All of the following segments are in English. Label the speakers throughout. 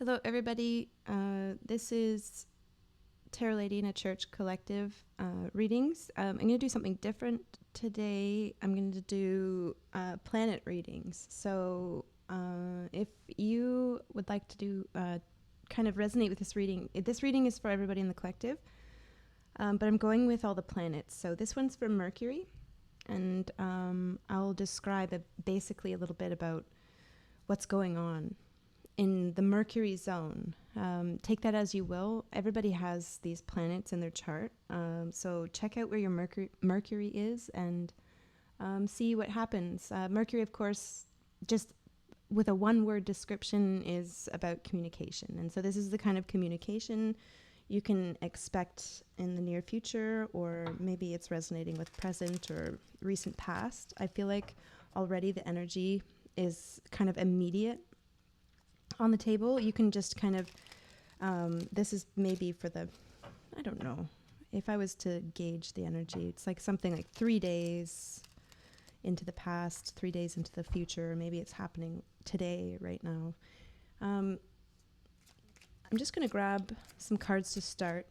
Speaker 1: Hello, everybody. This is Tarot Lady in a Church Collective readings. I'm going to do something different today. I'm going to do planet readings. So if you would like to do kind of resonate with this reading is for everybody in the collective, but I'm going with all the planets. So this one's for Mercury, and I'll describe basically a little bit about what's going on in the Mercury zone. Take that as you will. Everybody has these planets in their chart. So check out where your Mercury is and see what happens. Mercury, of course, just with a one-word description, is about communication. And so this is the kind of communication you can expect in the near future, or maybe it's resonating with present or recent past. I feel like already the energy is kind of immediate on the table. You can just kind of, this is maybe for the, I don't know, if I was to gauge the energy, it's like something like 3 days into the past, 3 days into the future. Maybe it's happening today, right now. I'm just going to grab some cards to start.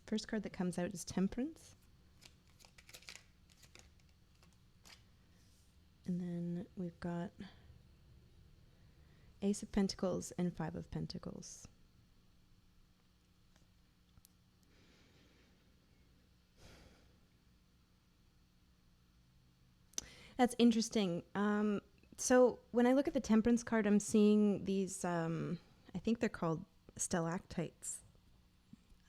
Speaker 1: First card that comes out is Temperance. And then we've got Ace of Pentacles and Five of Pentacles. That's interesting. So when I look at the Temperance card, I'm seeing these, I think they're called stalactites.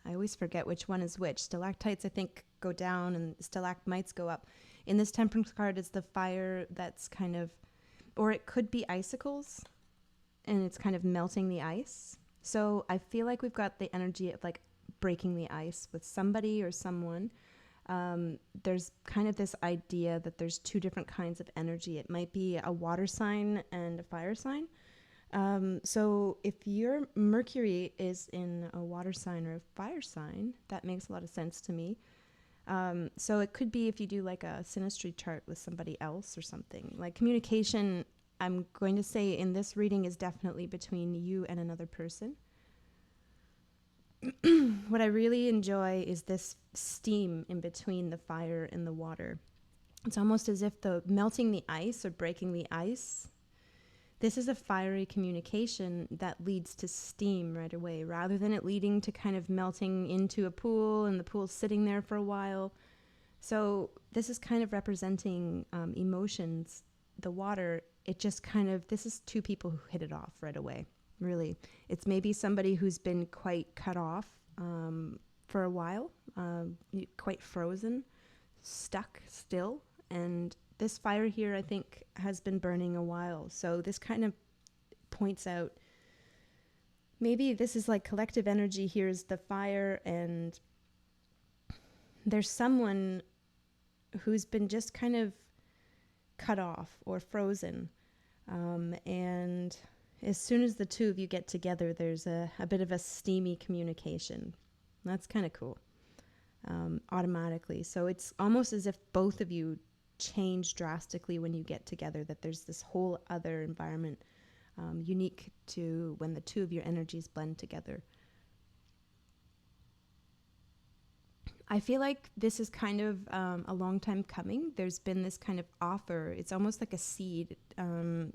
Speaker 1: I always forget which one is which. Stalactites, I think, go down and stalagmites go up. In this Temperance card, it's the fire that's kind of, or it could be icicles, and it's kind of melting the ice. So I feel like we've got the energy of like breaking the ice with somebody or someone. There's kind of this idea that there's two different kinds of energy. It might be a water sign and a fire sign. So if your Mercury is in a water sign or a fire sign, that makes a lot of sense to me. So it could be if you do like a synastry chart with somebody else or something. Like communication, I'm going to say in this reading, is definitely between you and another person. What I really enjoy is this steam in between the fire and the water. It's almost as if the melting the ice or breaking the ice, this is a fiery communication that leads to steam right away, rather than it leading to kind of melting into a pool and the pool sitting there for a while. So this is kind of representing emotions. The water, it just kind of, this is two people who hit it off right away, really. It's maybe somebody who's been quite cut off for a while, quite frozen, stuck still. And this fire here, I think, has been burning a while. So this kind of points out, maybe this is like collective energy. Here's the fire, and there's someone who's been just kind of cut off or frozen. And as soon as the two of you get together, there's a bit of a steamy communication. That's kind of cool. Automatically. So it's almost as if both of you change drastically when you get together, that there's this whole other environment unique to when the two of your energies blend together. I feel like this is kind of a long time coming. There's been this kind of offer. It's almost like a seed.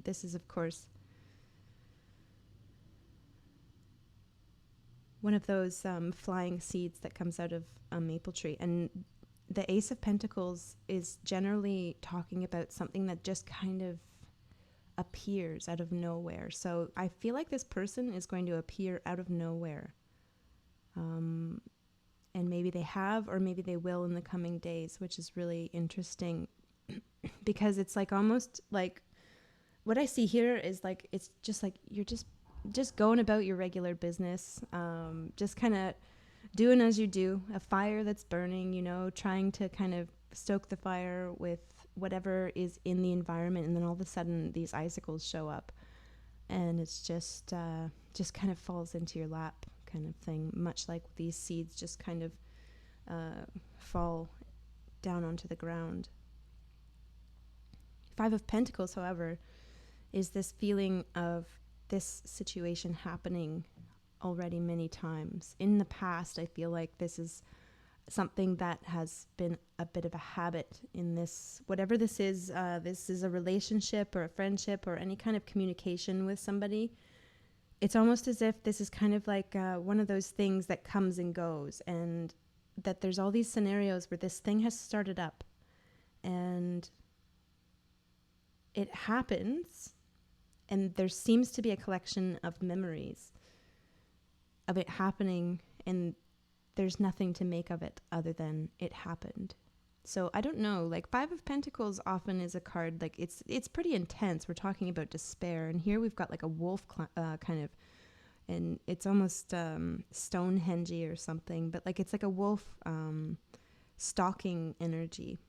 Speaker 1: This is, of course, one of those flying seeds that comes out of a maple tree. And the Ace of Pentacles is generally talking about something that just kind of appears out of nowhere. So I feel like this person is going to appear out of nowhere. And maybe they have, or maybe they will in the coming days, which is really interesting because it's like almost like what I see here is like, it's just like you're just going about your regular business, just kind of doing as you do, a fire that's burning, you know, trying to kind of stoke the fire with whatever is in the environment. And then all of a sudden these icicles show up, and it's just kind of falls into your lap kind of thing, much like these seeds just kind of fall down onto the ground. Five of Pentacles, however, is this feeling of this situation happening already many times. In the past, I feel like this is something that has been a bit of a habit in this, whatever this is a relationship or a friendship or any kind of communication with somebody. It's almost as if this is kind of like one of those things that comes and goes, and that there's all these scenarios where this thing has started up and it happens, and there seems to be a collection of memories of it happening, and there's nothing to make of it other than it happened. So I don't know, like Five of Pentacles often is a card, like it's pretty intense. We're talking about despair, and here we've got like a wolf kind of, and it's almost Stonehenge or something, but like it's like a wolf stalking energy.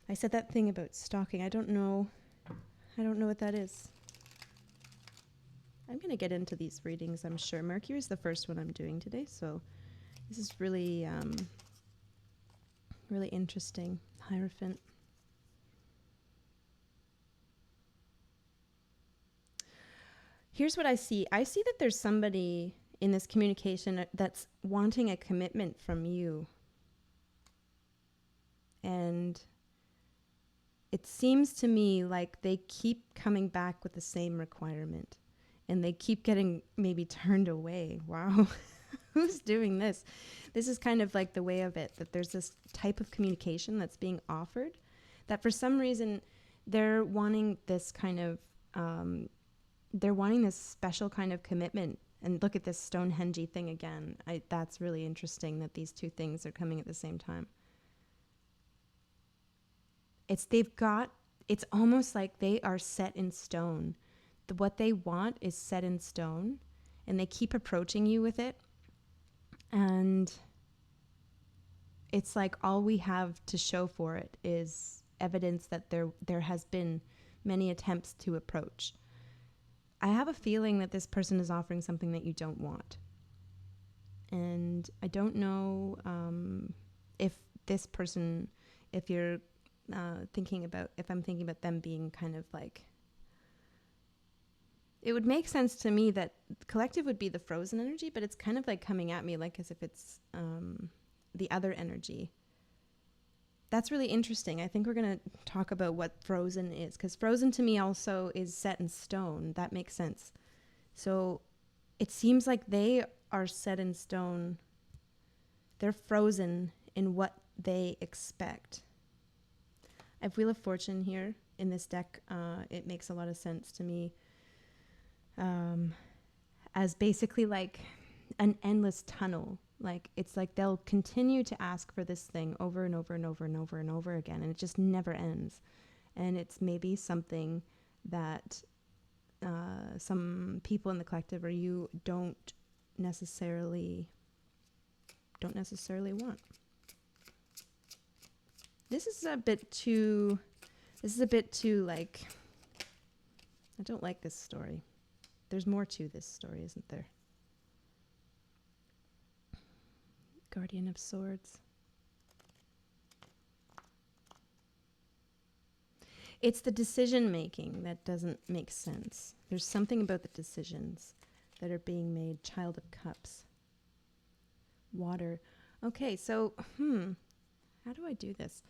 Speaker 1: I said that thing about stalking. I don't know what that is. I'm going to get into these readings, I'm sure. Mercury is the first one I'm doing today, so this is really, really interesting. Hierophant. Here's what I see. I see that there's somebody in this communication that's wanting a commitment from you. And it seems to me like they keep coming back with the same requirement. And they keep getting maybe turned away. Wow. Who's doing this? This is kind of like the way of it, that there's this type of communication that's being offered, that for some reason they're wanting this kind of, they're wanting this special kind of commitment. And look at this Stonehenge thing again. That's really interesting that these two things are coming at the same time. It's almost like they are set in stone. What they want is set in stone, and they keep approaching you with it. And it's like all we have to show for it is evidence that there has been many attempts to approach. I have a feeling that this person is offering something that you don't want. And I don't know if this person, if you're if I'm thinking about them being kind of like, it would make sense to me that collective would be the frozen energy, but it's kind of like coming at me like as if it's the other energy. That's really interesting. I think we're going to talk about what frozen is, because frozen to me also is set in stone. That makes sense. So it seems like they are set in stone. They're frozen in what they expect. I have Wheel of Fortune here in this deck. It makes a lot of sense to me. As basically like an endless tunnel. Like it's like they'll continue to ask for this thing over and over and over and over and over again, and it just never ends. And it's maybe something that some people in the collective or you don't necessarily want. This is a bit too like, I don't like this story. There's more to this story, isn't there? Guardian of Swords. It's the decision making that doesn't make sense. There's something about the decisions that are being made. Child of Cups. Water. Okay, so, how do I do this?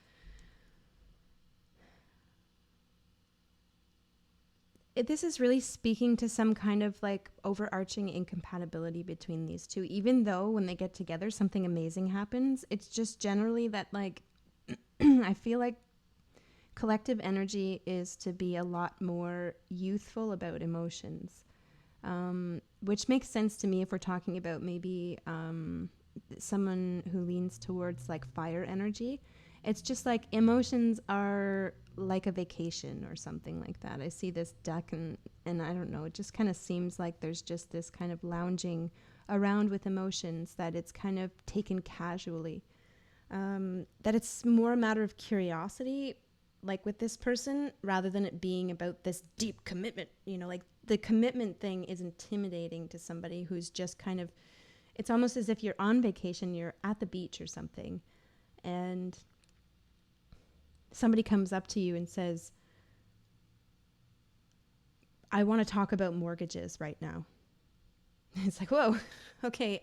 Speaker 1: This is really speaking to some kind of like overarching incompatibility between these two. Even though when they get together, something amazing happens. It's just generally that like, I feel like collective energy is to be a lot more youthful about emotions, which makes sense to me if we're talking about maybe someone who leans towards like fire energy. It's just like emotions are like a vacation or something like that. I see this deck and I don't know, it just kind of seems like there's just this kind of lounging around with emotions, that it's kind of taken casually. That it's more a matter of curiosity, like with this person, rather than it being about this deep commitment. You know, like the commitment thing is intimidating to somebody who's just kind of, it's almost as if you're on vacation, you're at the beach or something, and somebody comes up to you and says, I want to talk about mortgages right now. It's like, whoa, okay,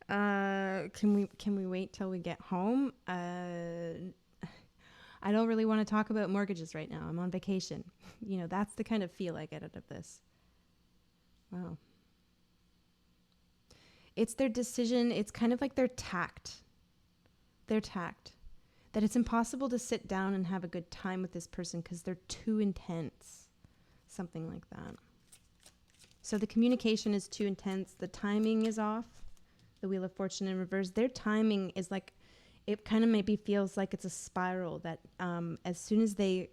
Speaker 1: can we wait till we get home? I don't really want to talk about mortgages right now. I'm on vacation. That's the kind of feel I get out of this. Wow. It's their decision. It's kind of like their tact. Their tact. That it's impossible to sit down and have a good time with this person because they're too intense. Something like that. So the communication is too intense. The timing is off. The Wheel of Fortune in reverse. Their timing is like, it kind of maybe feels like it's a spiral that as soon as they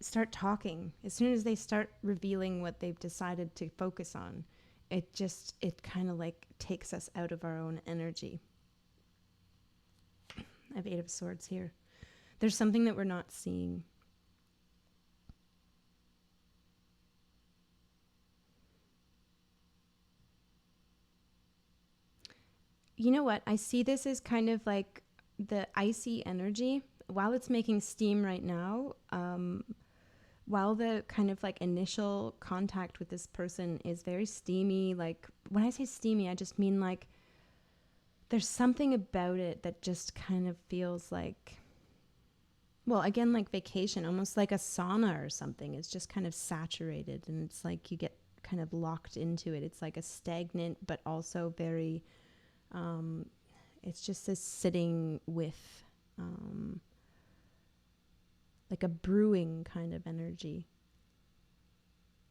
Speaker 1: start talking, as soon as they start revealing what they've decided to focus on, it kind of like takes us out of our own energy. I have 8 of Swords here. There's something that we're not seeing. You know what? I see this as kind of like the icy energy. While it's making steam right now, while the kind of like initial contact with this person is very steamy, like when I say steamy, I just mean like there's something about it that just kind of feels like, well, again, like vacation, almost like a sauna or something. It's just kind of saturated and it's like you get kind of locked into it. It's like a stagnant, but also very, it's just this sitting with, like a brewing kind of energy.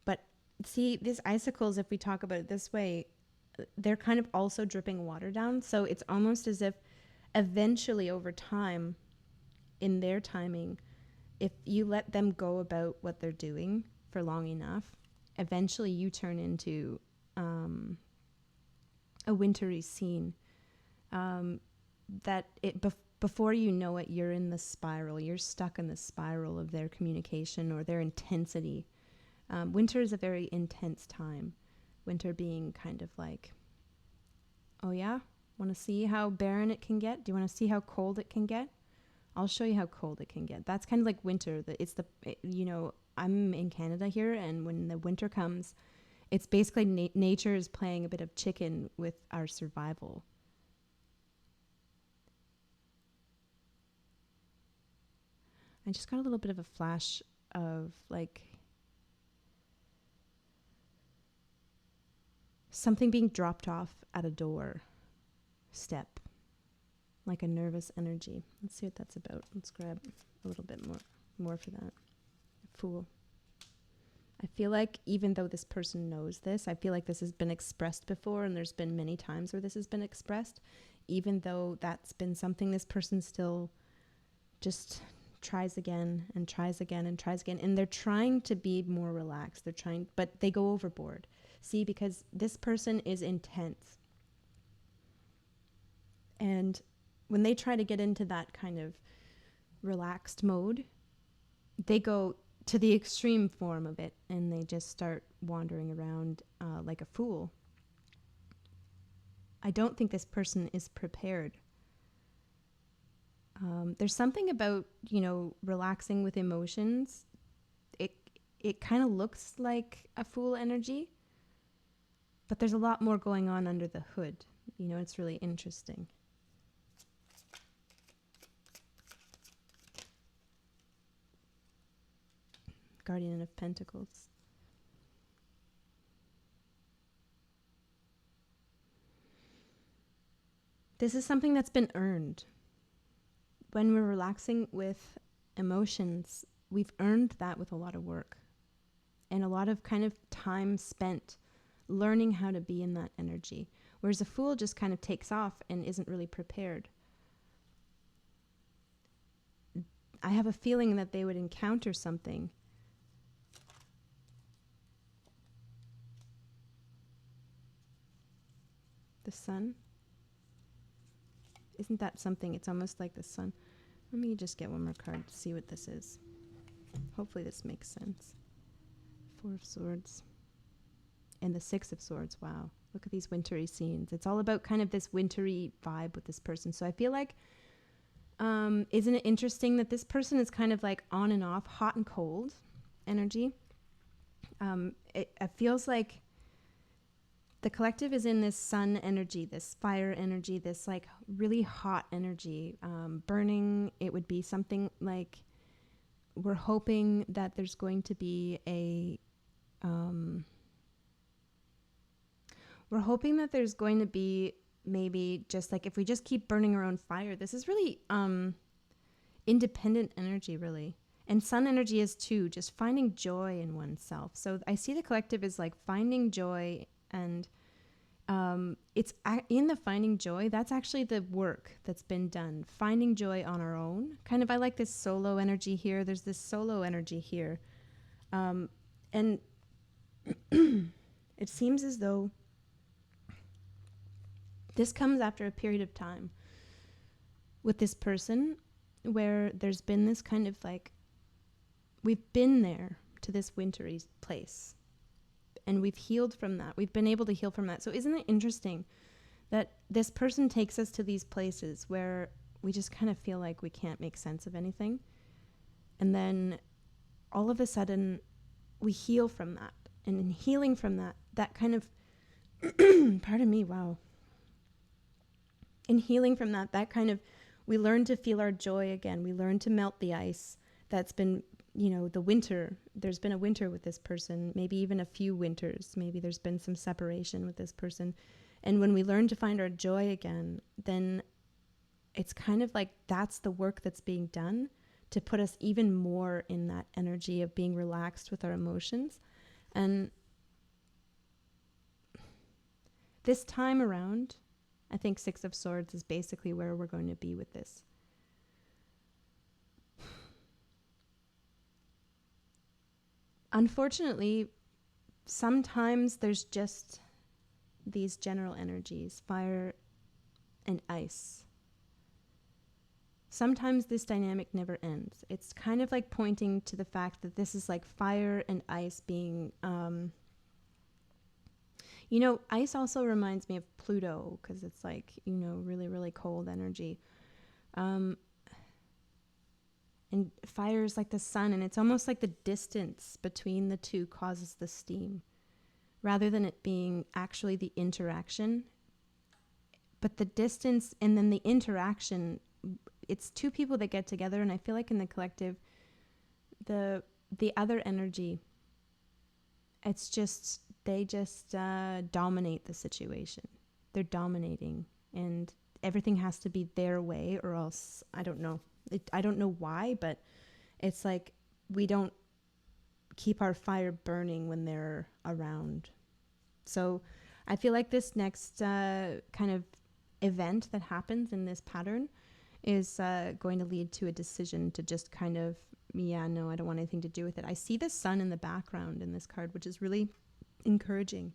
Speaker 1: But see, these icicles, if we talk about it this way, they're kind of also dripping water down. So it's almost as if eventually over time, in their timing, if you let them go about what they're doing for long enough, eventually you turn into a wintry scene. That before you know it, you're in the spiral. You're stuck in the spiral of their communication or their intensity. Winter is a very intense time. Winter being kind of like, oh yeah, want to see how barren it can get? Do you want to see how cold it can get? I'll show you how cold it can get. That's kind of like winter. I'm in Canada here, and when the winter comes, it's basically nature is playing a bit of chicken with our survival. I just got a little bit of a flash of like something being dropped off at a door step, like a nervous energy. Let's see what that's about. Let's grab a little bit more for that. Fool. I feel like even though this person knows this, I feel like this has been expressed before, and there's been many times where this has been expressed, even though that's been something this person still just tries again and tries again and tries again. And they're trying to be more relaxed. But they go overboard. See, because this person is intense. And when they try to get into that kind of relaxed mode, they go to the extreme form of it and they just start wandering around like a fool. I don't think this person is prepared. There's something about, relaxing with emotions. It kind of looks like a fool energy, but there's a lot more going on under the hood. It's really interesting. Guardian of Pentacles. This is something that's been earned. When we're relaxing with emotions, we've earned that with a lot of work and a lot of kind of time spent learning how to be in that energy. Whereas a fool just kind of takes off and isn't really prepared. I have a feeling that they would encounter something. The sun? Isn't that something? It's almost like the sun. Let me just get one more card to see what this is. Hopefully this makes sense. 4 of Swords. And the 6 of Swords. Wow. Look at these wintry scenes. It's all about kind of this wintry vibe with this person. So I feel like, isn't it interesting that this person is kind of like on and off, hot and cold energy? It feels like the collective is in this sun energy, this fire energy, this like really hot energy, burning. It would be something like we're hoping that there's going to be we're hoping that there's going to be maybe just like if we just keep burning our own fire. This is really independent energy, really. And sun energy is too, just finding joy in oneself. So I see the collective as like finding joy, and it's in the finding joy. That's actually the work that's been done. Finding joy on our own. Kind of, I like this solo energy here. There's this solo energy here. And it seems as though this comes after a period of time with this person where there's been this kind of like, we've been there to this wintry place and we've healed from that. We've been able to heal from that. So isn't it interesting that this person takes us to these places where we just kind of feel like we can't make sense of anything. And then all of a sudden we heal from that. And in healing from that, that kind of, pardon me, wow. In healing from that, that kind of, we learn to feel our joy again. We learn to melt the ice that's been, the winter. There's been a winter with this person, maybe even a few winters. Maybe there's been some separation with this person. And when we learn to find our joy again, then it's kind of like that's the work that's being done to put us even more in that energy of being relaxed with our emotions. And this time around, I think Six of Swords is basically where we're going to be with this. Unfortunately, sometimes there's just these general energies, fire and ice. Sometimes this dynamic never ends. It's kind of like pointing to the fact that this is like fire and ice being... ice also reminds me of Pluto because it's like, really, really cold energy. And fire is like the sun, and it's almost like the distance between the two causes the steam, rather than it being actually the interaction. But the distance and then the interaction, it's two people that get together, and I feel like in the collective, the other energy, it's just, they just dominate the situation. They're dominating, and everything has to be their way, or else, I don't know. I don't know why, but it's like we don't keep our fire burning when they're around. So I feel like this next kind of event that happens in this pattern is going to lead to a decision to just kind of, I don't want anything to do with it. I see the sun in the background in this card, which is really encouraging.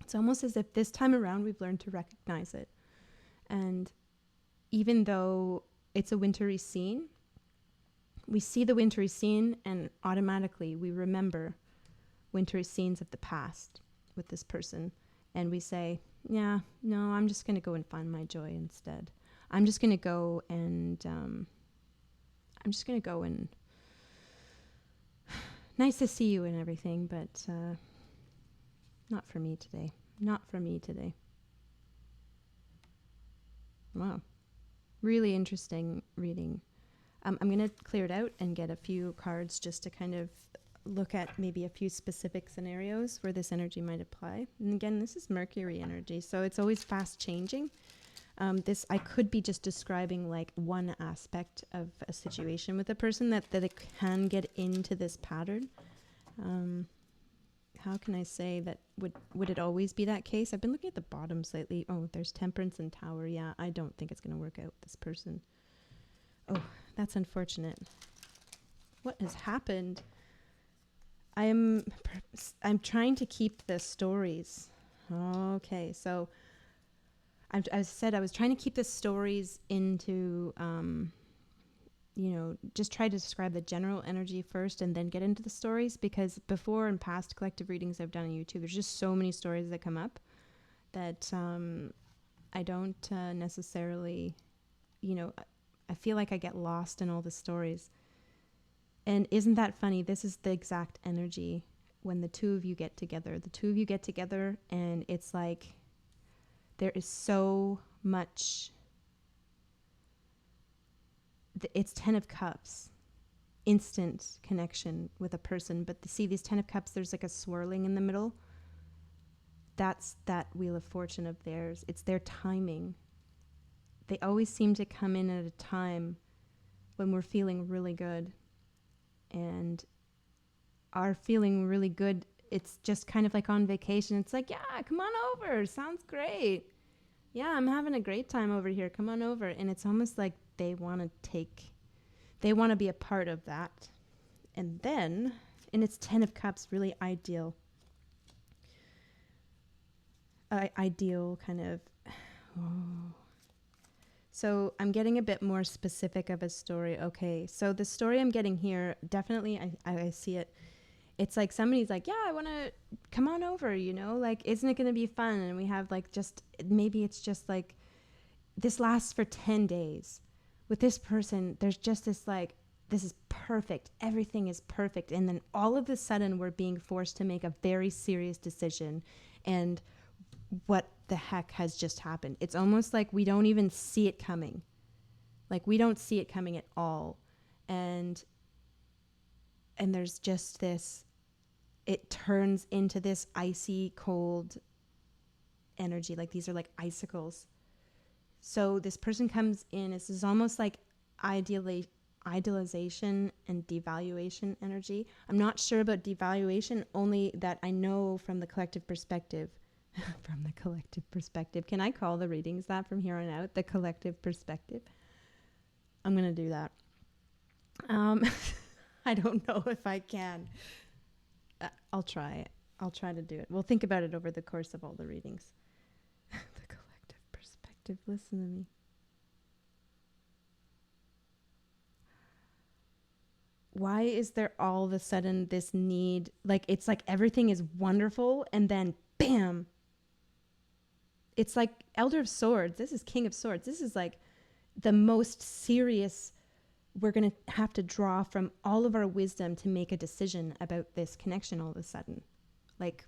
Speaker 1: It's almost as if this time around we've learned to recognize it. And even though it's a wintry scene, we see the wintry scene and automatically we remember wintry scenes of the past with this person. And we say, I'm just going to go and find my joy instead. I'm just going to go and nice to see you and everything, but not for me today. Not for me today. Wow. Really interesting reading. I'm going to clear it out and get a few cards just to kind of look at maybe a few specific scenarios where this energy might apply. And again, this is Mercury energy, so it's always fast changing. This, I could be just describing like one aspect of a situation with a person that it can get into this pattern. How can I say that? Would it always be that case? I've been looking at the bottoms lately. Oh, there's Temperance and Tower. Yeah, I don't think it's going to work out with this person. Oh, that's unfortunate. What has happened? I'm trying to keep the stories. Okay, so I said I was trying to keep the stories into... just try to describe the general energy first and then get into the stories, because before in past collective readings I've done on YouTube, there's just so many stories that come up that I don't necessarily, I feel like I get lost in all the stories. And isn't that funny? This is the exact energy when the two of you get together. The two of you get together, and it's like there is so much. It's 10 of Cups, instant connection with a person. But see, these 10 of Cups, there's like a swirling in the middle. That's that Wheel of Fortune of theirs. It's their timing. They always seem to come in at a time when we're feeling really good. And our feeling really good, it's just kind of like on vacation. It's like, yeah, come on over. Sounds great. Yeah, I'm having a great time over here. Come on over. And it's almost like they want to be a part of that. And then, and it's 10 of Cups, really ideal. Ideal kind of. Oh. So I'm getting a bit more specific of a story. Okay, so the story I'm getting here, definitely I see it. It's like somebody's like, yeah, I want to come on over, like, isn't it going to be fun? And we have like maybe it's just like, this lasts for 10 days. With this person, there's just this like, this is perfect. Everything is perfect. And then all of a sudden we're being forced to make a very serious decision. And what the heck has just happened? It's almost like we don't even see it coming. Like we don't see it coming at all. And there's just this, it turns into this icy cold energy. Like these are like icicles. So this person comes in, this is almost like idealization and devaluation energy. I'm not sure about devaluation, only that I know from the collective perspective. From the collective perspective. Can I call the readings that from here on out? The collective perspective. I'm going to do that. I don't know if I can. I'll try it. I'll try to do it. We'll think about it over the course of all the readings. The collective perspective. Listen to me. Why is there all of a sudden this need? Like, it's like everything is wonderful and then bam. It's like Elder of Swords. This is King of Swords. This is like the most serious. We're going to have to draw from all of our wisdom to make a decision about this connection all of a sudden. Like,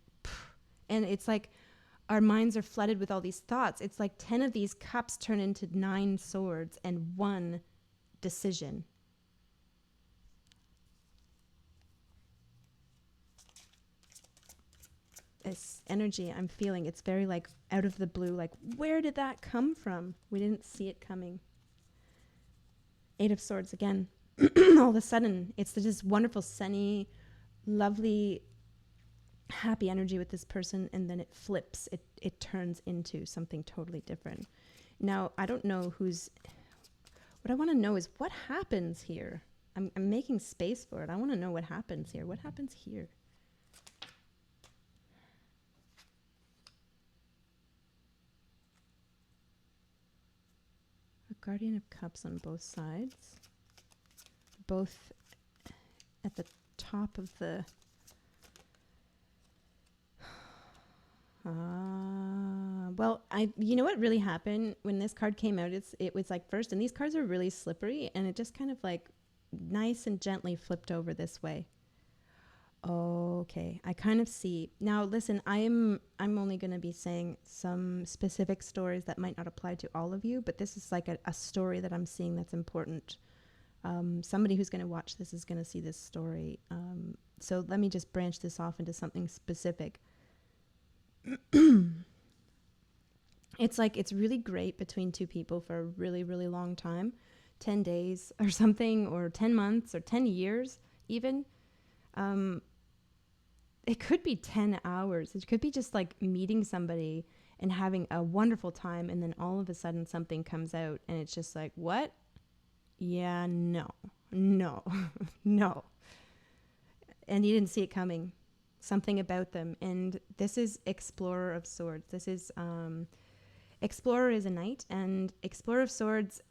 Speaker 1: and it's like our minds are flooded with all these thoughts. It's like 10 of these cups turn into 9 swords and 1 decision. This energy I'm feeling, it's very like out of the blue. Like, where did that come from? We didn't see it coming. 8 of Swords again. All of a sudden, it's this wonderful, sunny, lovely, happy energy with this person, and then it flips. It turns into something totally different. Now, I don't know what I want to know is what happens here. I'm making space for it. I want to know what happens here. What happens here? Guardian of Cups on both sides. Both at the top of the... well, you know what really happened when this card came out? It was like first, and these cards are really slippery, and it just kind of like nice and gently flipped over this way. Okay, I kind of see. Now, listen, I'm only going to be saying some specific stories that might not apply to all of you, but this is like a story that I'm seeing that's important. Somebody who's going to watch this is going to see this story. So let me just branch this off into something specific. It's like it's really great between two people for a really, really long time, 10 days or something, or 10 months or 10 years even. It could be 10 hours. It could be just like meeting somebody and having a wonderful time, and then all of a sudden something comes out and it's just like, what? Yeah, no. No. And you didn't see it coming. Something about them. And this is Explorer of Swords. This is Explorer is a knight, and Explorer of Swords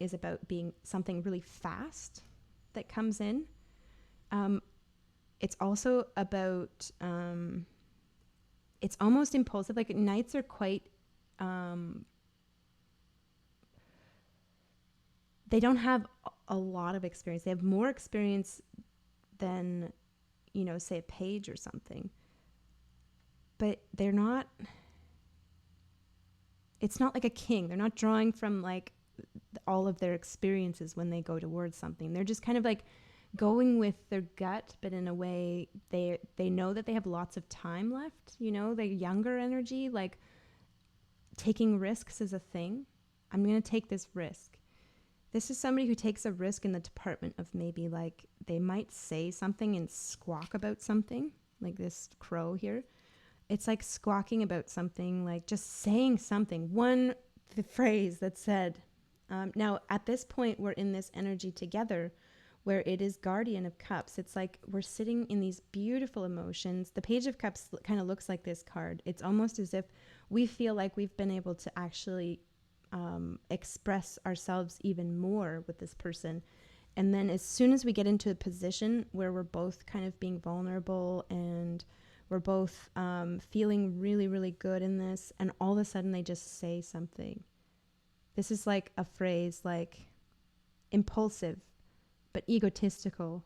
Speaker 1: is about being something really fast that comes in. It's also about, it's almost impulsive. Like knights are quite, they don't have a lot of experience. They have more experience than, say a page or something. But they're not, it's not like a king. They're not drawing from like all of their experiences when they go towards something. They're just kind of like going with their gut, but in a way they know that they have lots of time left, the younger energy, like taking risks is a thing. I'm going to take this risk. This is somebody who takes a risk in the department of maybe like they might say something and squawk about something, like this crow here. It's like squawking about something, like just saying something. The phrase that said, now at this point, we're in this energy together where it is Guardian of Cups. It's like we're sitting in these beautiful emotions. The Page of Cups kind of looks like this card. It's almost as if we feel like we've been able to actually express ourselves even more with this person. And then as soon as we get into a position where we're both kind of being vulnerable and we're both feeling really, really good in this, and all of a sudden they just say something. This is like a phrase like impulsive, but egotistical.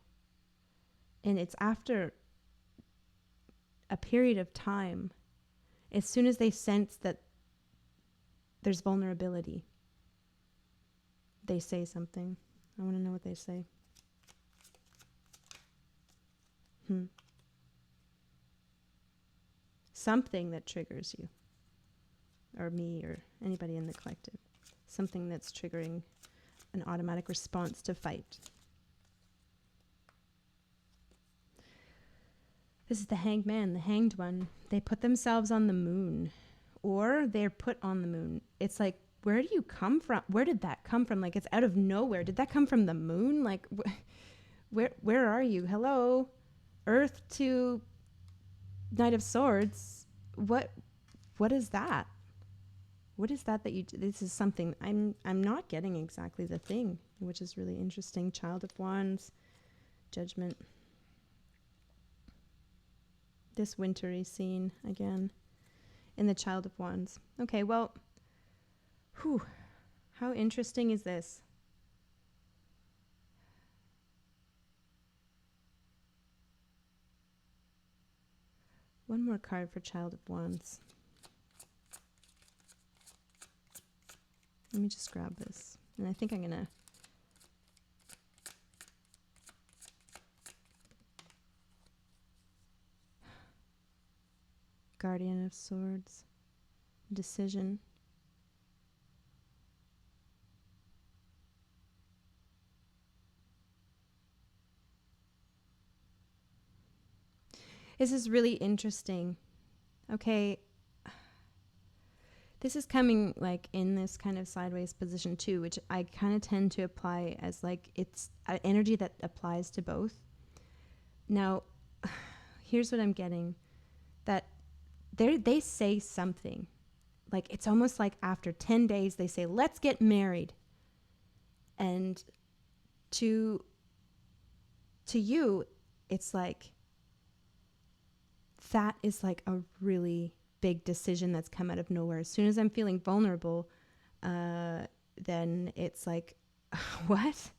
Speaker 1: And it's after a period of time, as soon as they sense that there's vulnerability, they say something. I want to know what they say. Something that triggers you, or me, or anybody in the collective. Something that's triggering an automatic response to fight. This is the Hanged Man, the Hanged One. They put themselves on the moon, or they're put on the moon. It's like, where do you come from? Where did that come from? Like, it's out of nowhere. Did that come from the moon? Like, where are you? Hello? Earth to Knight of Swords. What is that? What is that you do? This is something I'm not getting exactly the thing, which is really interesting. Child of Wands, Judgment. This wintry scene again in the Child of Wands. Okay, well, how interesting is this? One more card for Child of Wands. Let me just grab this. And I think I'm going to... Guardian of Swords. Decision. This is really interesting. Okay. This is coming like in this kind of sideways position too, which I kind of tend to apply as like it's an energy that applies to both. Now, here's what I'm getting. That they say something. Like it's almost like after 10 days they say, let's get married. And to you, it's like that is like a really big decision that's come out of nowhere. As soon as I'm feeling vulnerable, then it's like, what?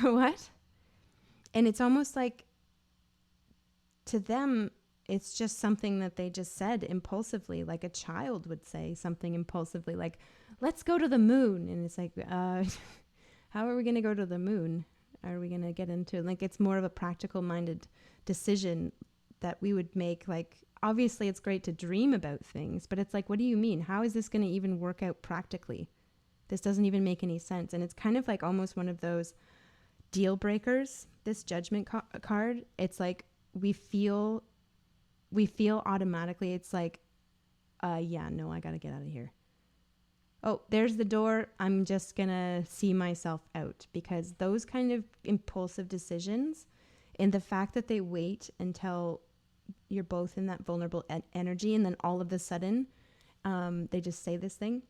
Speaker 1: What? And it's almost like to them, it's just something that they just said impulsively, like a child would say something impulsively, like, let's go to the moon. And it's like, how are we going to go to the moon? Are we going to get into it? Like, it's more of a practical minded decision that we would make. Like, obviously it's great to dream about things, but it's like, what do you mean? How is this going to even work out practically? This doesn't even make any sense. And it's kind of like almost one of those deal breakers, this Judgment card. It's like, we feel automatically, it's like, yeah, no, I got to get out of here. Oh, there's the door. I'm just going to see myself out, because those kind of impulsive decisions and the fact that they wait until you're both in that vulnerable energy, and then all of a sudden they just say this thing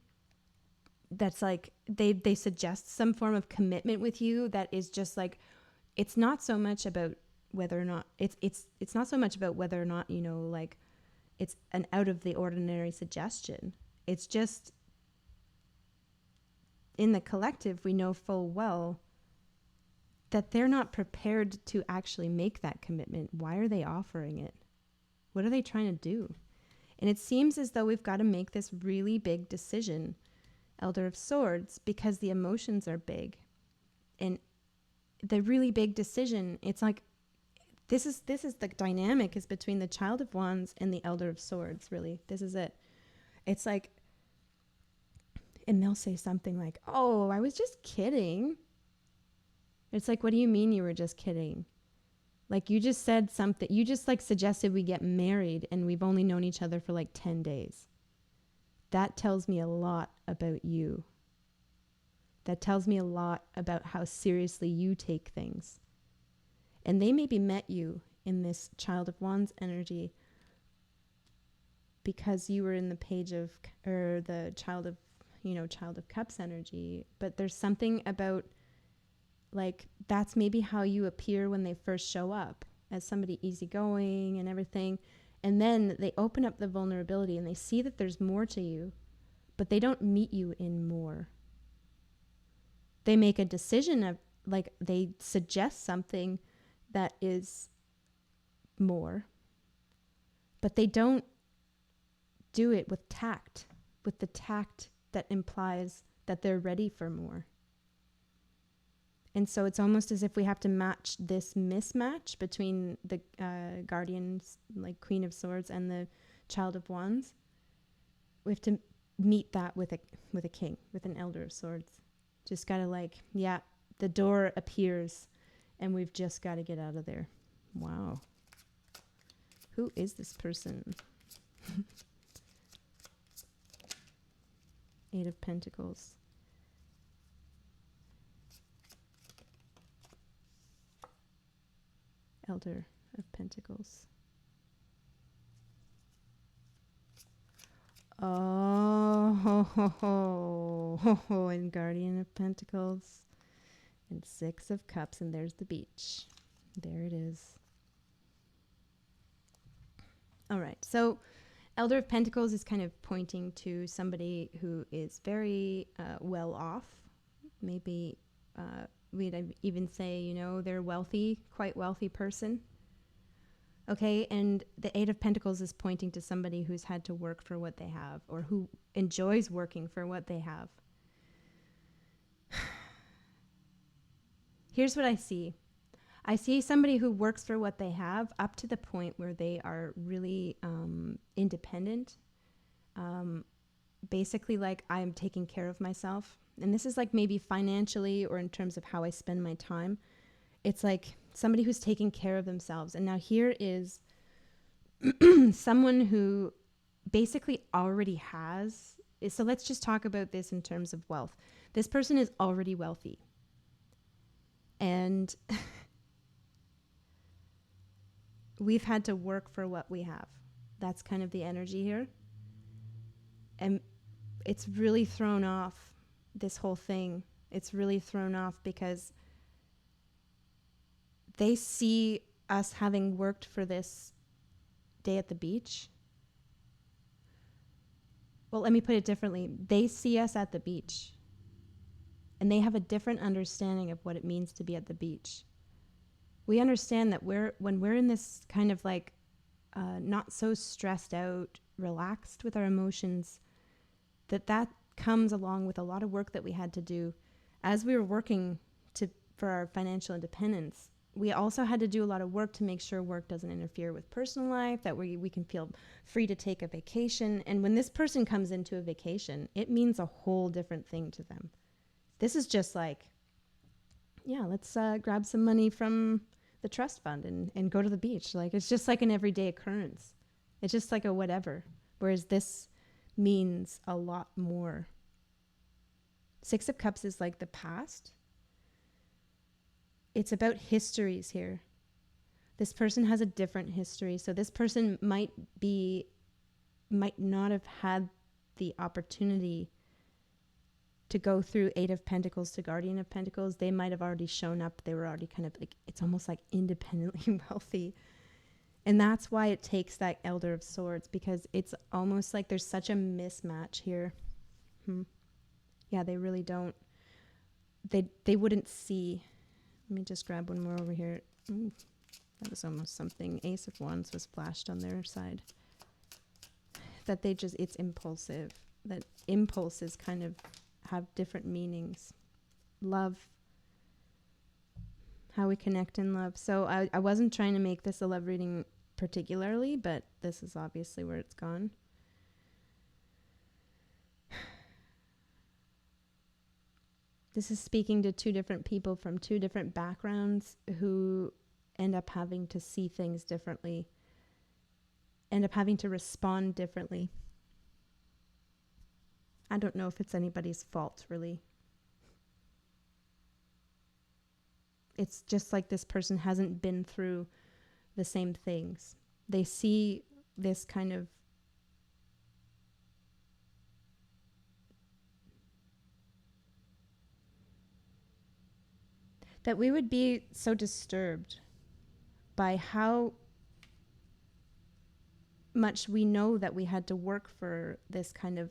Speaker 1: that's like they suggest some form of commitment with you that is just like, it's not so much about whether or not it's not so much about whether or not, you know, like it's an out of the ordinary suggestion. It's just in the collective, we know full well that they're not prepared to actually make that commitment. Why are they offering it? What are they trying to do? And it seems as though we've got to make this really big decision, Elder of Swords, because the emotions are big. And the really big decision, it's like, this is the dynamic is between the Child of Wands and the Elder of Swords, really. This is it. It's like, and they'll say something like, oh, I was just kidding. It's like, what do you mean you were just kidding? Like, you just said something, you just like suggested we get married and we've only known each other for like 10 days. That tells me a lot about you. That tells me a lot about how seriously you take things. And they maybe met you in this Child of Wands energy because you were in the Page of, or the Child of Cups energy. But there's something about, like, that's maybe how you appear when they first show up, as somebody easygoing and everything. And then they open up the vulnerability and they see that there's more to you, but they don't meet you in more. They make a decision of, like, they suggest something that is more, but they don't do it with tact, with the tact that implies that they're ready for more. And so it's almost as if we have to match this mismatch between the Guardians, like Queen of Swords, and the Child of Wands. We have to meet that with a king, with an Elder of Swords. Just got to, like, yeah, the door appears and we've just got to get out of there. Wow. Who is this person? Eight of Pentacles. Elder of Pentacles. Oh, and Guardian of Pentacles. And Six of Cups, and there's the beach. There it is. All right, so Elder of Pentacles is kind of pointing to somebody who is very well off. Maybe we'd even say, they're wealthy, quite wealthy person. Okay, and the Eight of Pentacles is pointing to somebody who's had to work for what they have, or who enjoys working for what they have. Here's what I see. I see somebody who works for what they have up to the point where they are really independent. Basically, like, I'm taking care of myself. And this is like maybe financially or in terms of how I spend my time. It's like somebody who's taking care of themselves. And now here is someone who basically already has. So let's just talk about this in terms of wealth. This person is already wealthy. And we've had to work for what we have. That's kind of the energy here. And it's really thrown off this whole thing. It's really thrown off because they see us having worked for this day at the beach. Well, let me put it differently. They see us at the beach. And they have a different understanding of what it means to be at the beach. We understand that when we're in this kind of like not so stressed out, relaxed with our emotions, that comes along with a lot of work that we had to do. As we were working for our financial independence, we also had to do a lot of work to make sure work doesn't interfere with personal life, that we can feel free to take a vacation. And when this person comes into a vacation, it means a whole different thing to them. This is just like, yeah, let's grab some money from the trust fund and go to the beach. Like, it's just like an everyday occurrence. It's just like a whatever. Whereas this means a lot more. Six of Cups is like the past. It's about histories here. This person has a different history. So this person might not have had the opportunity to go through Eight of Pentacles to Guardian of Pentacles. They might have already shown up. They were already kind of like, it's almost like independently wealthy. And that's why it takes that Elder of Swords, because it's almost like there's such a mismatch here. Yeah, they really don't. They wouldn't see Let me just grab one more over here. Ooh, that was almost something. Ace of Wands was flashed on their side. That it's impulsive. That impulses kind of have different meanings. Love. How we connect in love. So I wasn't trying to make this a love reading particularly, but this is obviously where it's gone. This is speaking to two different people from two different backgrounds who end up having to see things differently, end up having to respond differently. I don't know if it's anybody's fault, really. It's just like this person hasn't been through the same things. They see this kind of that we would be so disturbed by how much we know that we had to work for this kind of,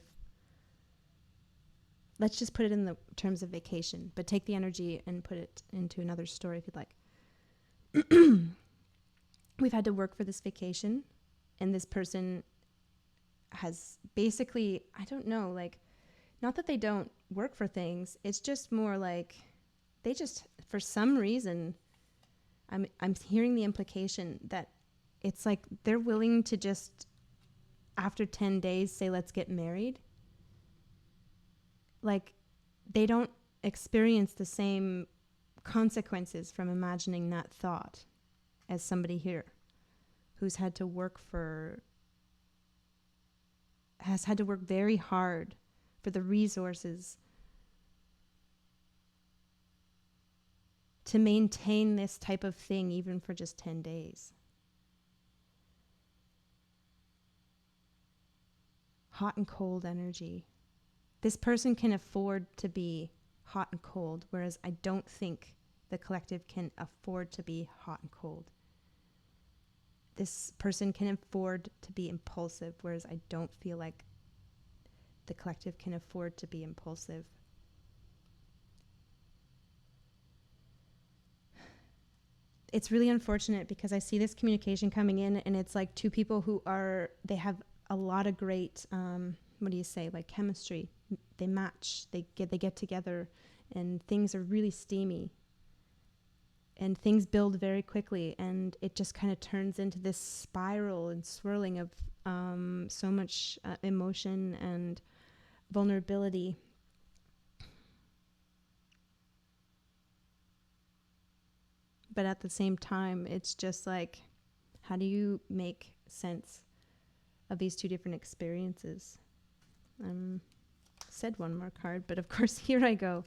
Speaker 1: let's just put it in the terms of vacation, but take the energy and put it into another story if you'd like. We've had to work for this vacation, and this person has basically, I don't know, like, not that they don't work for things, it's just more like they just, for some reason, I'm hearing the implication that it's like they're willing to just, after 10 days, say, let's get married. Like, they don't experience the same consequences from imagining that thought as somebody here who's had to work has had to work very hard for the resources to maintain this type of thing even for just 10 days. Hot and cold energy. This person can afford to be hot and cold, whereas I don't think the collective can afford to be hot and cold. This person can afford to be impulsive, whereas I don't feel like the collective can afford to be impulsive. It's really unfortunate because I see this communication coming in, and it's like two people who they have a lot of great, what do you say, like chemistry. They match, they get together, and things are really steamy. And things build very quickly, and it just kind of turns into this spiral and swirling of so much emotion and vulnerability. But at the same time, it's just like, how do you make sense of these two different experiences? Said one more card, but of course, here I go.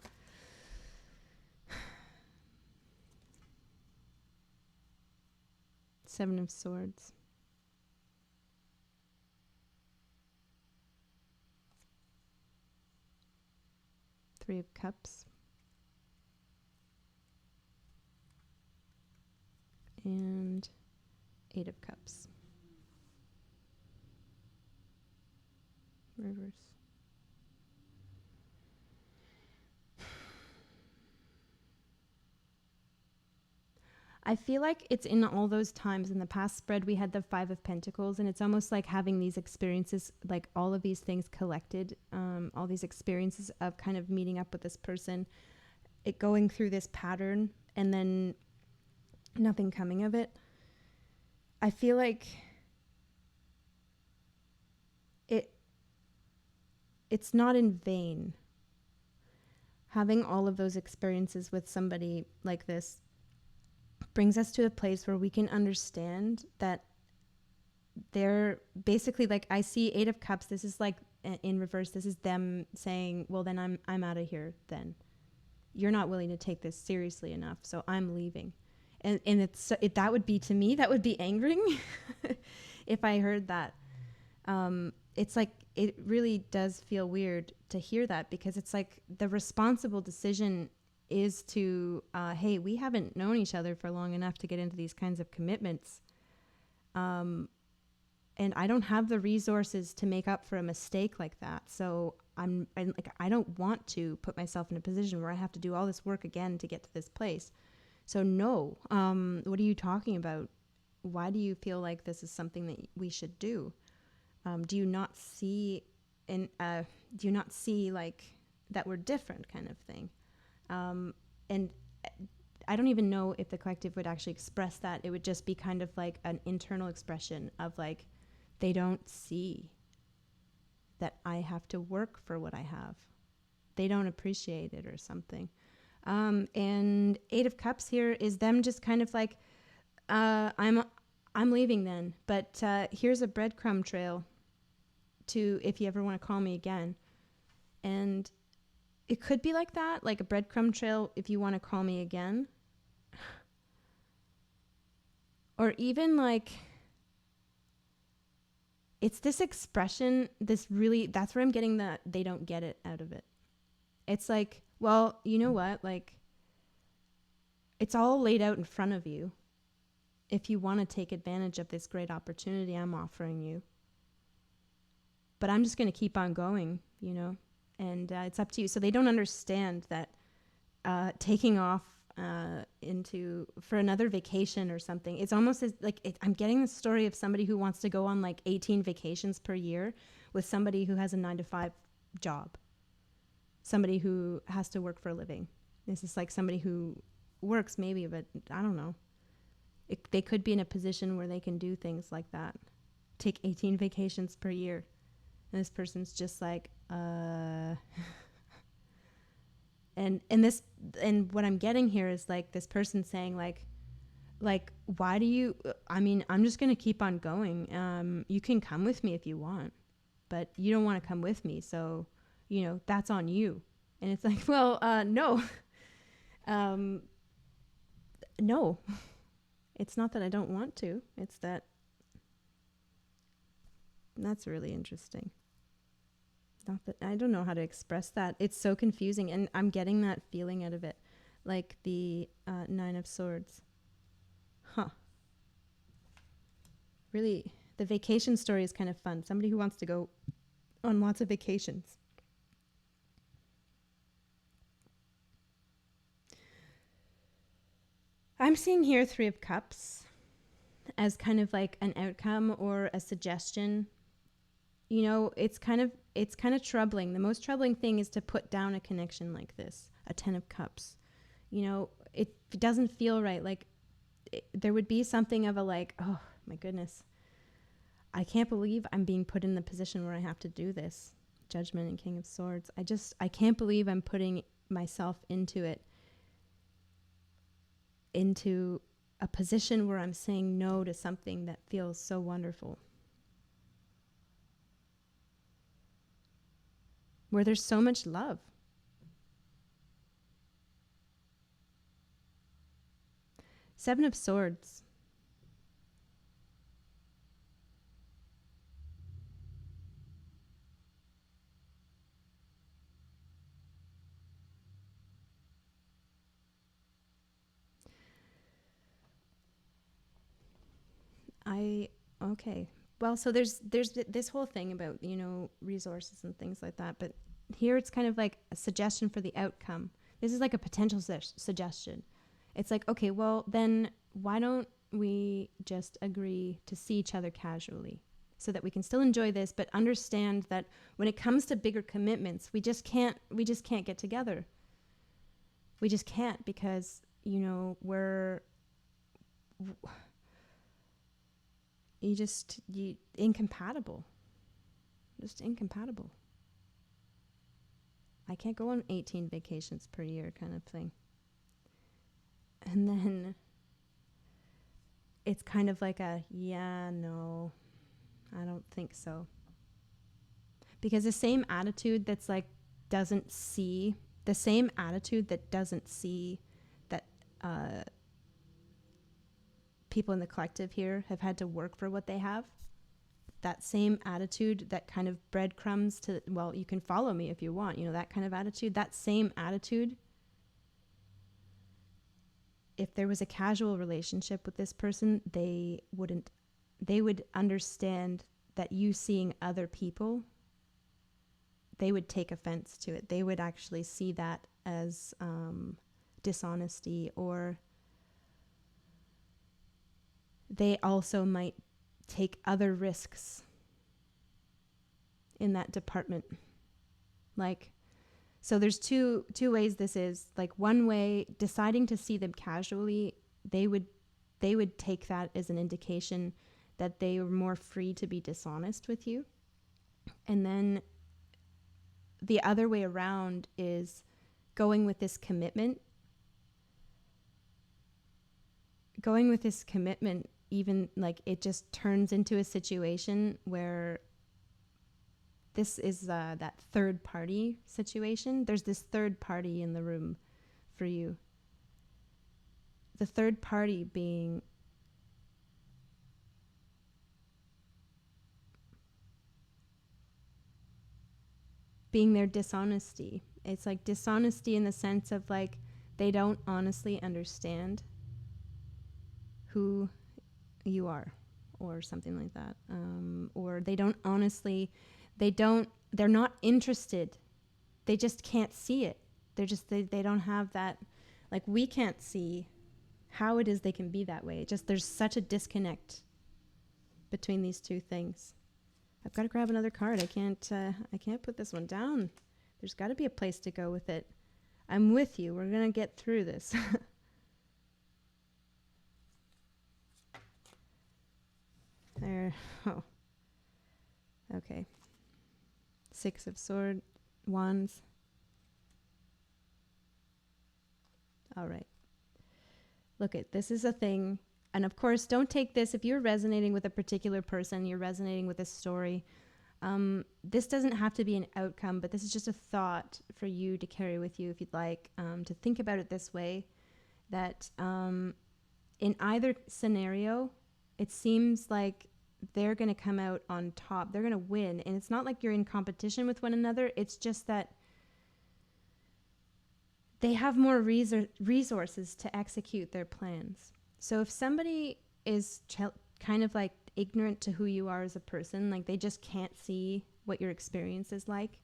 Speaker 1: Seven of Swords. Three of Cups. And Eight of Cups. Reverse. I feel like it's in all those times. In the past spread, we had the Five of Pentacles, and it's almost like having these experiences, like all of these things collected, all these experiences of kind of meeting up with this person, it going through this pattern, and then nothing coming of it. I feel like it's not in vain. Having all of those experiences with somebody like this brings us to a place where we can understand that they're basically, like, I see Eight of Cups. This is like in reverse. This is them saying, well, then I'm out of here. Then you're not willing to take this seriously enough, so I'm leaving. And that would be, to me, that would be angering if I heard that. It's like, it really does feel weird to hear that, because it's like the responsible decision is to, hey, we haven't known each other for long enough to get into these kinds of commitments. And I don't have the resources to make up for a mistake like that. So I don't want to put myself in a position where I have to do all this work again to get to this place. So no, what are you talking about? Why do you feel like this is something that we should do? Do you not see, and do you not see like that we're different, kind of thing? And I don't even know if the collective would actually express that. It would just be kind of like an internal expression of like, they don't see that I have to work for what I have. They don't appreciate it or something. And Eight of Cups here is them just kind of like, I'm leaving then, but here's a breadcrumb trail to if you ever want to call me again. And it could be like that, like a breadcrumb trail if you want to call me again. Or even like, it's this expression, this really, that's where I'm getting that they don't get it out of it. It's like, well, you know what? Like, it's all laid out in front of you. If you want to take advantage of this great opportunity I'm offering you. But I'm just going to keep on going, you know, and it's up to you. So they don't understand that taking off for another vacation or something. It's almost as like I'm getting the story of somebody who wants to go on like 18 vacations per year with somebody who has a 9-to-5 job. Somebody who has to work for a living. This is like somebody who works maybe, but I don't know. They could be in a position where they can do things like that. Take 18 vacations per year. And this person's just like, and what I'm getting here is like this person saying like, why do you, I mean, I'm just going to keep on going. You can come with me if you want, but you don't want to come with me. So, you know, that's on you. And it's like, well, no, no, it's not that I don't want to, it's that that's really interesting. Not that I don't know how to express that. It's so confusing, and I'm getting that feeling out of it, like the 9 of Swords. Huh. Really, the vacation story is kind of fun. Somebody who wants to go on lots of vacations. I'm seeing here 3 of Cups as kind of like an outcome or a suggestion. You know, it's kind of troubling. The most troubling thing is to put down a connection like this, a 10 of Cups. You know, it doesn't feel right. Like there would be something of a like, oh my goodness, I can't believe I'm being put in the position where I have to do this. Judgment and King of Swords. I can't believe I'm putting myself into a position where I'm saying no to something that feels so wonderful. Where there's so much love. Seven of Swords. Okay. Well, so there's this whole thing about, you know, resources and things like that, but here it's kind of like a suggestion for the outcome. This is like a potential suggestion. It's like, okay, well, then why don't we just agree to see each other casually so that we can still enjoy this, but understand that when it comes to bigger commitments, we just can't get together. We just can't because, you know, we're incompatible. Just incompatible. I can't go on 18 vacations per year kind of thing. And then it's kind of like no, I don't think so. Because the same attitude that's like doesn't see that people in the collective here have had to work for what they have. That same attitude, that kind of breadcrumbs to, well, you can follow me if you want, you know, that kind of attitude, that same attitude. If there was a casual relationship with this person, they would understand that you seeing other people, they would take offense to it. They would actually see that as dishonesty or they also might take other risks in that department. Like, so there's two ways this is. Like, one way, deciding to see them casually, they would take that as an indication that they were more free to be dishonest with you. And then the other way around is going with this commitment, even like it just turns into a situation where this is that third party situation. There's this third party in the room for you. The third party being their dishonesty. It's like dishonesty in the sense of like they don't honestly understand who you are or something like that. Or they don't honestly, they're not interested. They just can't see it. They don't have that, like we can't see how it is they can be that way. Just there's such a disconnect between these two things. I've got to grab another card. I can't put this one down. There's got to be a place to go with it. I'm with you. We're going to get through this. There. Oh. Okay. 6 of wands. All right. Look, this is a thing. And of course, don't take this, if you're resonating with a particular person, you're resonating with a story, this doesn't have to be an outcome, but this is just a thought for you to carry with you if you'd like, to think about it this way, that in either scenario, it seems like they're going to come out on top. They're going to win. And it's not like you're in competition with one another. It's just that they have more resources to execute their plans. So if somebody is kind of like ignorant to who you are as a person, like they just can't see what your experience is like,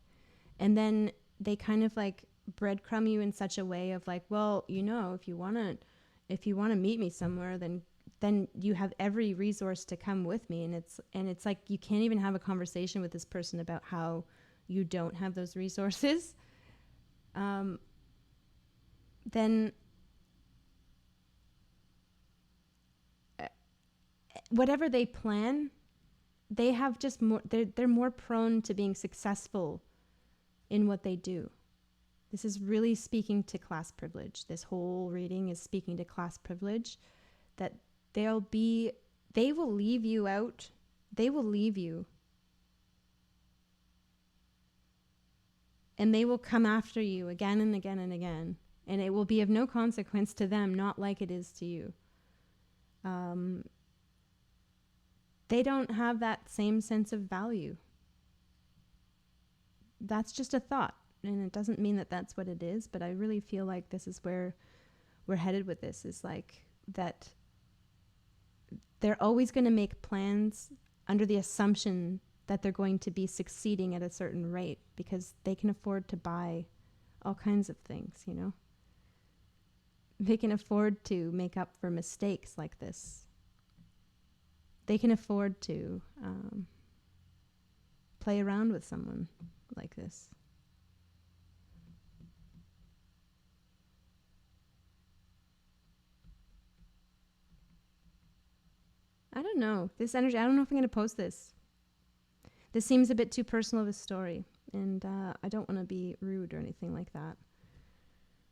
Speaker 1: and then they kind of like breadcrumb you in such a way of like, well, you know, if you want to meet me somewhere, then you have every resource to come with me. And it's like you can't even have a conversation with this person about how you don't have those resources. Then whatever they plan, they have just more, they're more prone to being successful in what they do. This is really speaking to class privilege. This whole reading is speaking to class privilege, that they will leave you out. They will leave you. And they will come after you again and again and again. And it will be of no consequence to them, not like it is to you. They don't have that same sense of value. That's just a thought. And it doesn't mean that that's what it is, but I really feel like this is where we're headed with this, is like that they're always going to make plans under the assumption that they're going to be succeeding at a certain rate because they can afford to buy all kinds of things, you know. They can afford to make up for mistakes like this. They can afford to play around with someone like this. I don't know. This energy, I don't know if I'm going to post this. This seems a bit too personal of a story, and I don't want to be rude or anything like that.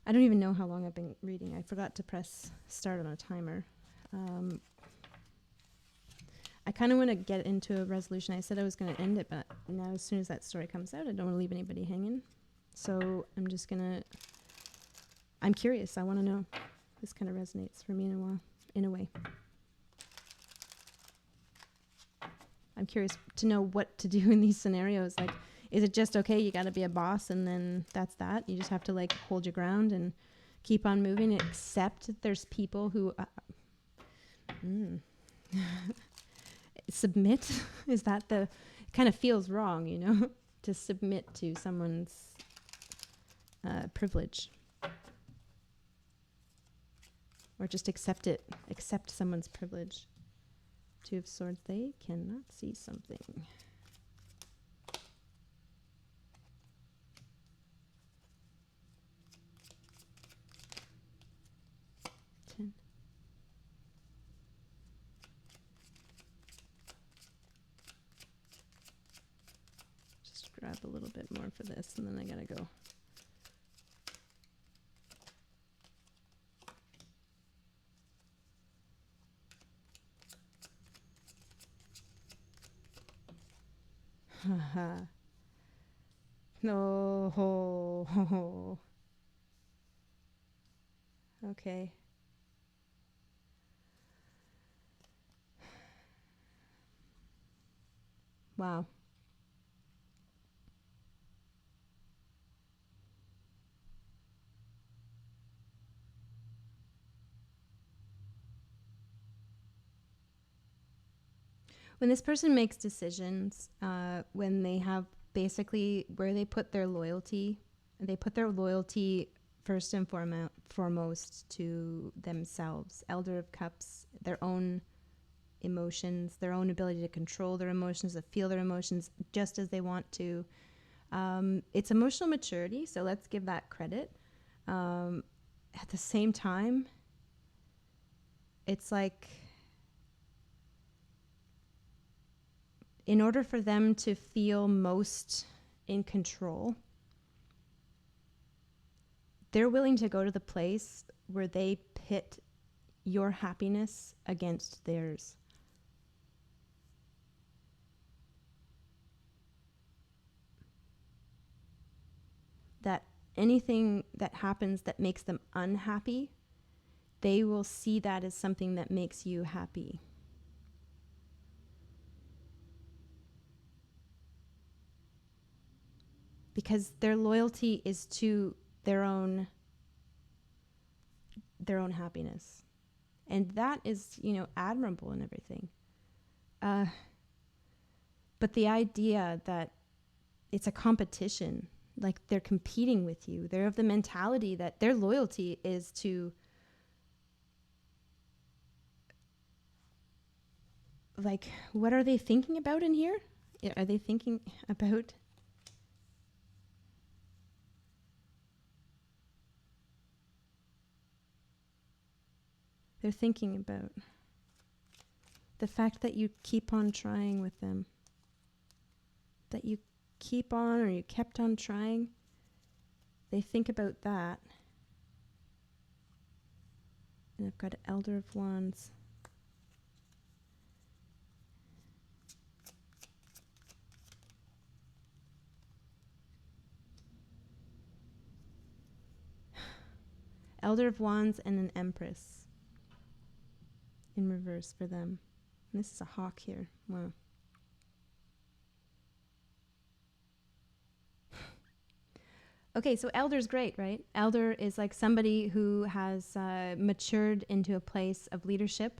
Speaker 1: I don't even know how long I've been reading. I forgot to press start on a timer. I kind of want to get into a resolution. I said I was going to end it, but now as soon as that story comes out, I don't want to leave anybody hanging. So I'm just going to... I'm curious. I want to know. This kind of resonates for me in a way. I'm curious to know what to do in these scenarios. Like, is it just, okay, you got to be a boss and then that's that? You just have to like hold your ground and keep on moving, accept that there's people who... submit? Is that the... kind of feels wrong, you know, to submit to someone's privilege. Or just accept someone's privilege. Two of Swords, they cannot see something. 10. Just grab a little bit more for this, and then I gotta go. Haha. No. Okay. Wow. When this person makes decisions, when they have basically where they put their loyalty, they put their loyalty first and foremost to themselves. Elder of Cups, their own emotions, their own ability to control their emotions, to feel their emotions just as they want to. It's emotional maturity, so let's give that credit. At the same time, it's like, in order for them to feel most in control, they're willing to go to the place where they pit your happiness against theirs. That anything that happens that makes them unhappy, they will see that as something that makes you happy. Because their loyalty is to their own happiness. And that is, admirable and everything. But the idea that it's a competition, like they're competing with you, they're of the mentality that their loyalty is to, like, what are they thinking about in here? Are they thinking about... They're thinking about the fact that you keep on trying with them. That you keep on, or you kept on trying. They think about that. And I've got Elder of Wands. Elder of Wands and an Empress in reverse for them. And this is a hawk here. Wow. Okay, so Elder's great, right? Elder is like somebody who has matured into a place of leadership.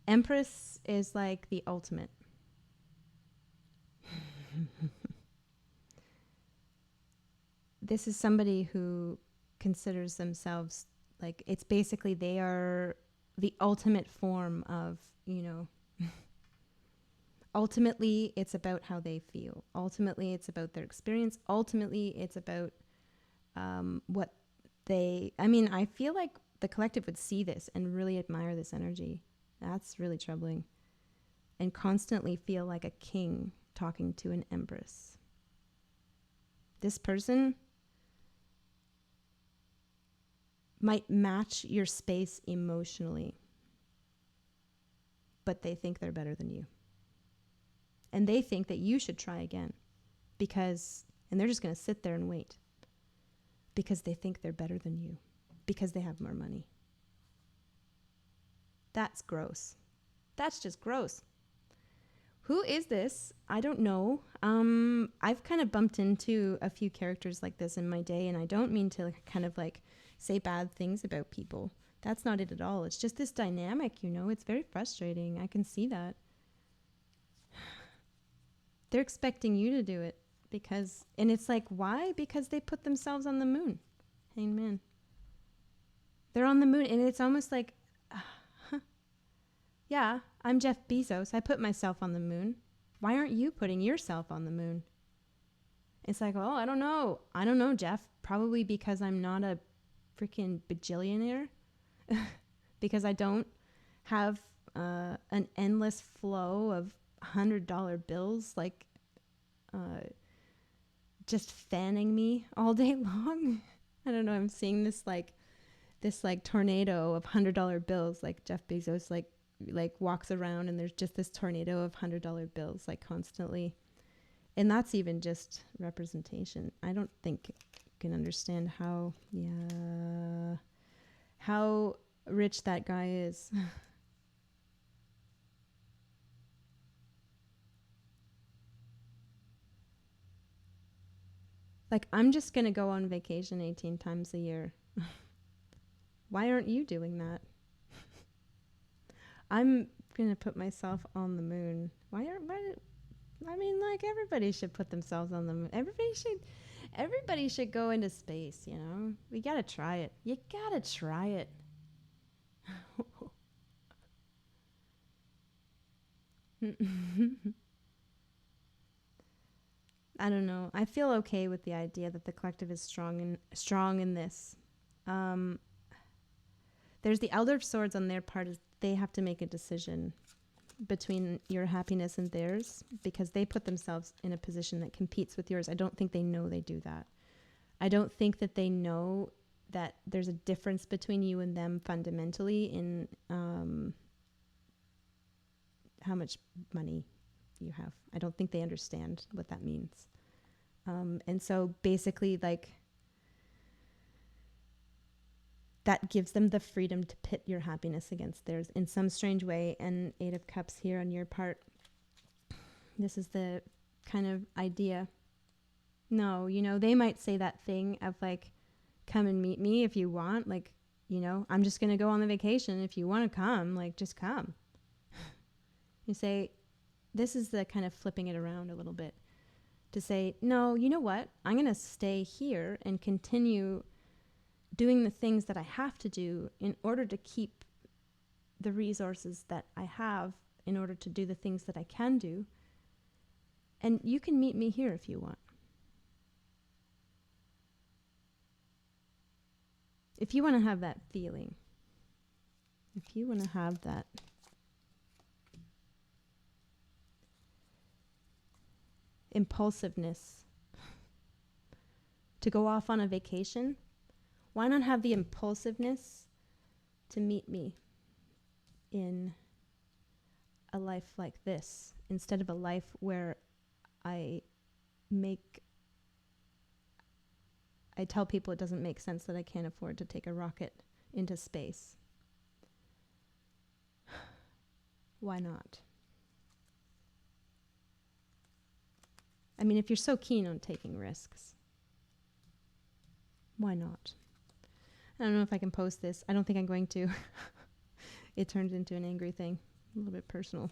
Speaker 1: Empress is like the ultimate. This is somebody who considers themselves, like, it's basically they are the ultimate form of, ultimately it's about how they feel. Ultimately it's about their experience. Ultimately it's about what they, I feel like the collective would see this and really admire this energy. That's really troubling. And constantly feel like a king talking to an empress. This person might match your space emotionally, but they think they're better than you. And they think that you should try again and they're just going to sit there and wait because they think they're better than you, because they have more money. That's gross. That's just gross. Who is this? I don't know. I've kind of bumped into a few characters like this in my day, and I don't mean to kind of like say bad things about people. That's not it at all. It's just this dynamic, it's very frustrating. I can see that. They're expecting you to do it and it's like, why? Because they put themselves on the moon. Amen. They're on the moon, and it's almost like, yeah, I'm Jeff Bezos. I put myself on the moon. Why aren't you putting yourself on the moon? It's like, oh, I don't know. I don't know, Jeff. Probably because I'm not a freaking bajillionaire. Because I don't have an endless flow of $100 bills like just fanning me all day long. I don't know. I'm seeing this tornado of $100 bills. Like Jeff Bezos like walks around and there's just this tornado of $100 bills like constantly. And that's even just representation. I don't think you can understand how rich that guy is. Like, I'm just going to go on vacation 18 times a year. Why aren't you doing that? I'm going to put myself on the moon. I mean, like, everybody should put themselves on the moon. Everybody should go into space, you know? We got to try it. You got to try it. I don't know. I feel okay with the idea that the collective is strong in this. There's the Elder of Swords on their part. Is they have to make a decision between your happiness and theirs because they put themselves in a position that competes with yours. I don't think they know they do that. I don't think that they know that there's a difference between you and them fundamentally in how much money you have. I don't think they understand what that means. And so basically, like, that gives them the freedom to pit your happiness against theirs in some strange way. And Eight of Cups here on your part, this is the kind of idea. No, you know, they might say that thing of like, come and meet me if you want. Like, you know, I'm just going to go on the vacation. If you want to come, like, just come. You say, this is the kind of flipping it around a little bit to say, no, you know what? I'm going to stay here and continue doing the things that I have to do in order to keep the resources that I have in order to do the things that I can do. And you can meet me here if you want. If you want to have that feeling, if you want to have that impulsiveness to go off on a vacation, why not have the impulsiveness to meet me in a life like this instead of a life where I tell people it doesn't make sense that I can't afford to take a rocket into space. Why not? I mean, if you're so keen on taking risks, why not? I don't know if I can post this. I don't think I'm going to. It turned into an angry thing. A little bit personal.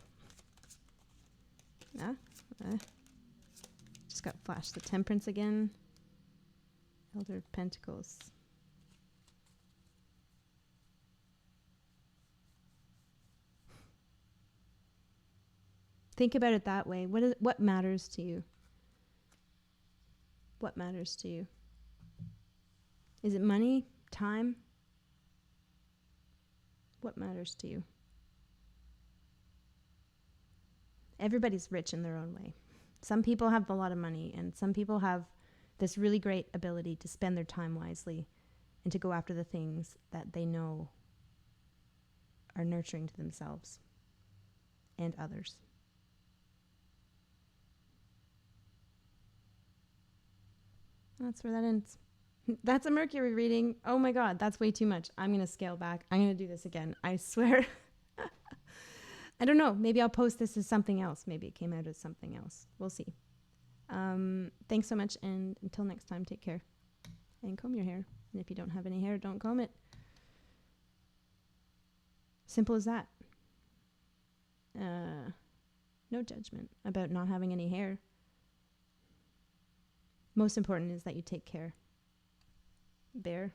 Speaker 1: Just got flashed the Temperance again. Elder of Pentacles. Think about it that way. What matters to you? What matters to you? Is it money? Time? What matters to you? Everybody's rich in their own way. Some people have a lot of money, and some people have this really great ability to spend their time wisely and to go after the things that they know are nurturing to themselves and others. That's where that ends. That's a Mercury reading. Oh my God, that's way too much. I'm going to scale back. I'm going to do this again. I swear. I don't know. Maybe I'll post this as something else. Maybe it came out as something else. We'll see. Thanks so much. And until next time, take care. And comb your hair. And if you don't have any hair, don't comb it. Simple as that. No judgment about not having any hair. Most important is that you take care. Bear.